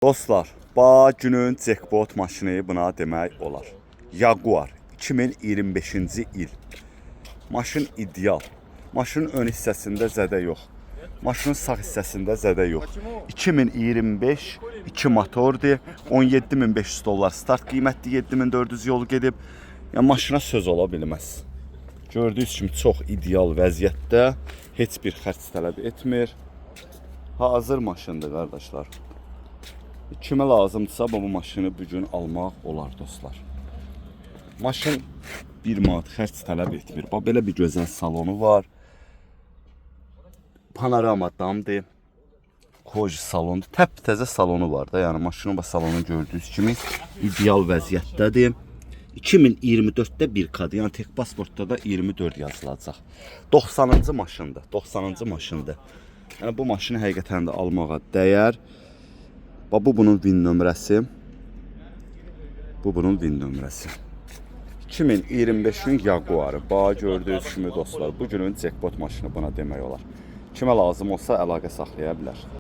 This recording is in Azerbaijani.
Dostlar, günün jackpot maşını buna demək olar. Jaguar 2025-ci il. Maşın ideal. Maşının ön hissəsində zədə yox. Maşının sağ hissəsində zədə yox. 2025 2 motordur. 17.500 dollar start qiymətli, 7400 yolu gedib. Yəni maşına söz ola bilməz. Gördüyünüz kimi çox ideal vəziyyətdə, heç bir xərc tələb etmir. Hazır maşındır qardaşlar. Kimə lazımdırsa bu maşını bugün almaq olar dostlar. Maşın 1 manat xərc tələb etmir. Belə bir gözəl salonu var. Panorama damdır. Koji salondur. Təptəzə salonu var da. Yəni maşının və salonu gördüyünüz kimi ideal vəziyyətdədir. 2024'də bir kadı, yəni tek pasportda da 24 yazılacaq. 90-cı maşındır. 90-cı maşındır. Yəni bu maşını həqiqətən də almağa dəyər. Bu bunun VIN nömrəsi. Bu bunun VIN nömrəsi. 2025'in Jaguarı. Gördüyünüz kimi dostlar, bugünün jackpot maşını buna demək olar. Kimə lazım olsa əlaqə saxlaya bilər.